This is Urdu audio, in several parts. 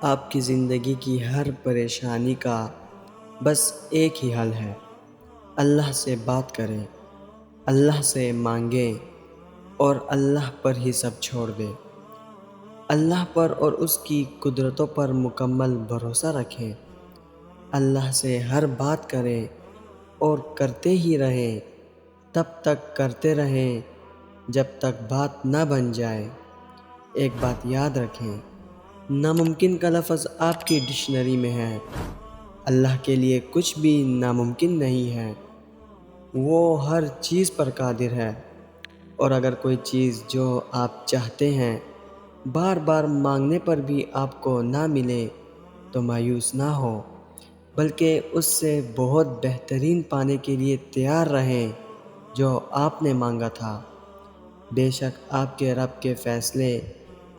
آپ کی زندگی کی ہر پریشانی کا بس ایک ہی حل ہے، اللہ سے بات کریں، اللہ سے مانگیں اور اللہ پر ہی سب چھوڑ دیں۔ اللہ پر اور اس کی قدرتوں پر مکمل بھروسہ رکھیں۔ اللہ سے ہر بات کریں اور کرتے ہی رہیں، تب تک کرتے رہیں جب تک بات نہ بن جائے۔ ایک بات یاد رکھیں، ناممکن کا لفظ آپ کی ڈکشنری میں ہے، اللہ کے لیے کچھ بھی ناممکن نہیں ہے، وہ ہر چیز پر قادر ہے۔ اور اگر کوئی چیز جو آپ چاہتے ہیں بار بار مانگنے پر بھی آپ کو نہ ملے تو مایوس نہ ہو، بلکہ اس سے بہت بہترین پانے کے لیے تیار رہیں جو آپ نے مانگا تھا۔ بے شک آپ کے رب کے فیصلے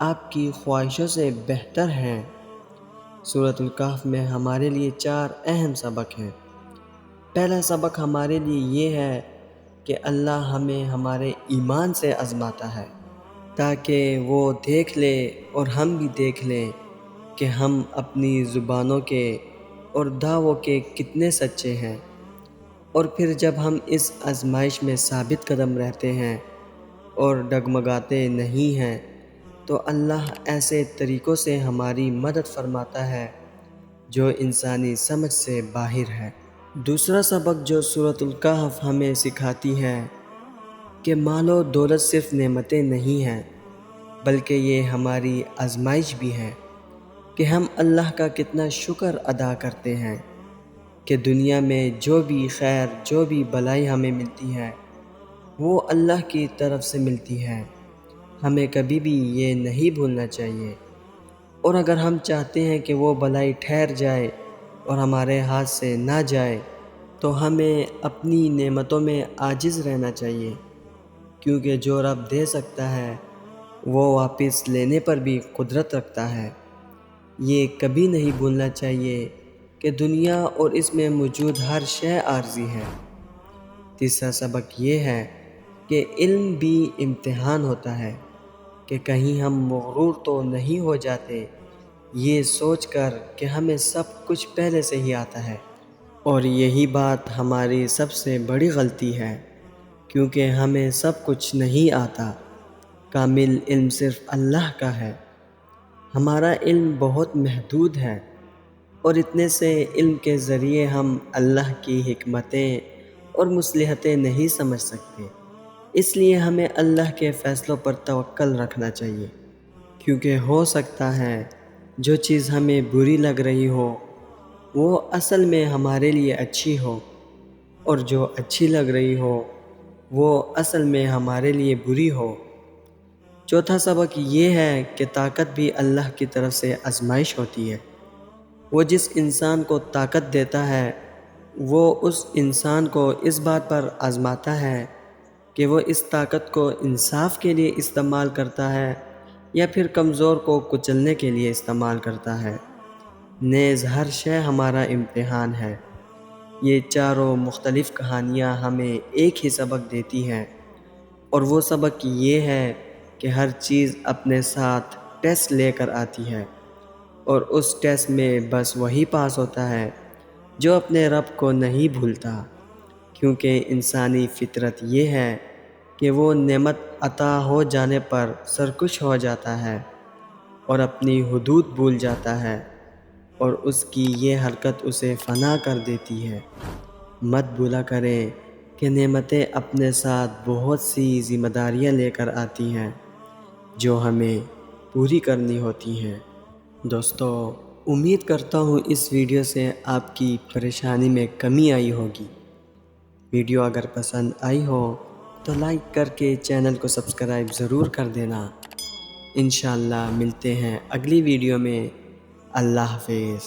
آپ کی خواہشوں سے بہتر ہیں۔ سورۃ الکہف میں ہمارے لیے 4 اہم سبق ہیں۔ پہلا سبق ہمارے لیے یہ ہے کہ اللہ ہمیں ہمارے ایمان سے آزماتا ہے تاکہ وہ دیکھ لے اور ہم بھی دیکھ لیں کہ ہم اپنی زبانوں کے اور دعووں کے کتنے سچے ہیں۔ اور پھر جب ہم اس آزمائش میں ثابت قدم رہتے ہیں اور ڈگمگاتے نہیں ہیں تو اللہ ایسے طریقوں سے ہماری مدد فرماتا ہے جو انسانی سمجھ سے باہر ہے۔ دوسرا سبق جو سورۃ الکہف ہمیں سکھاتی ہے کہ مال و دولت صرف نعمتیں نہیں ہیں، بلکہ یہ ہماری آزمائش بھی ہے کہ ہم اللہ کا کتنا شکر ادا کرتے ہیں کہ دنیا میں جو بھی خیر جو بھی بھلائی ہمیں ملتی ہے وہ اللہ کی طرف سے ملتی ہے۔ ہمیں کبھی بھی یہ نہیں بھولنا چاہیے، اور اگر ہم چاہتے ہیں کہ وہ بھلائی ٹھہر جائے اور ہمارے ہاتھ سے نہ جائے تو ہمیں اپنی نعمتوں میں عاجز رہنا چاہیے، کیونکہ جو رب دے سکتا ہے وہ واپس لینے پر بھی قدرت رکھتا ہے۔ یہ کبھی نہیں بھولنا چاہیے کہ دنیا اور اس میں موجود ہر شے عارضی ہے۔ تیسرا سبق یہ ہے کہ علم بھی امتحان ہوتا ہے کہ کہیں ہم مغرور تو نہیں ہو جاتے یہ سوچ کر کہ ہمیں سب کچھ پہلے سے ہی آتا ہے، اور یہی بات ہماری سب سے بڑی غلطی ہے، کیونکہ ہمیں سب کچھ نہیں آتا۔ کامل علم صرف اللہ کا ہے، ہمارا علم بہت محدود ہے، اور اتنے سے علم کے ذریعے ہم اللہ کی حکمتیں اور مصلحتیں نہیں سمجھ سکتے۔ اس لیے ہمیں اللہ کے فیصلوں پر توکل رکھنا چاہیے، کیونکہ ہو سکتا ہے جو چیز ہمیں بری لگ رہی ہو وہ اصل میں ہمارے لیے اچھی ہو، اور جو اچھی لگ رہی ہو وہ اصل میں ہمارے لیے بری ہو۔ چوتھا سبق یہ ہے کہ طاقت بھی اللہ کی طرف سے آزمائش ہوتی ہے۔ وہ جس انسان کو طاقت دیتا ہے وہ اس انسان کو اس بات پر آزماتا ہے کہ وہ اس طاقت کو انصاف کے لیے استعمال کرتا ہے یا پھر کمزور کو کچلنے کے لیے استعمال کرتا ہے۔ نیز ہر شے ہمارا امتحان ہے۔ یہ چاروں مختلف کہانیاں ہمیں ایک ہی سبق دیتی ہیں، اور وہ سبق یہ ہے کہ ہر چیز اپنے ساتھ ٹیسٹ لے کر آتی ہے، اور اس ٹیسٹ میں بس وہی پاس ہوتا ہے جو اپنے رب کو نہیں بھولتا، کیونکہ انسانی فطرت یہ ہے کہ وہ نعمت عطا ہو جانے پر سرکش ہو جاتا ہے اور اپنی حدود بھول جاتا ہے، اور اس کی یہ حرکت اسے فنا کر دیتی ہے۔ مت بھولا کریں کہ نعمتیں اپنے ساتھ بہت سی ذمہ داریاں لے کر آتی ہیں جو ہمیں پوری کرنی ہوتی ہیں۔ دوستو، امید کرتا ہوں اس ویڈیو سے آپ کی پریشانی میں کمی آئی ہوگی۔ ویڈیو اگر پسند آئی ہو تو لائک کر کے چینل کو سبسکرائب ضرور کر دینا۔ انشاءاللہ ملتے ہیں اگلی ویڈیو میں۔ اللہ حافظ۔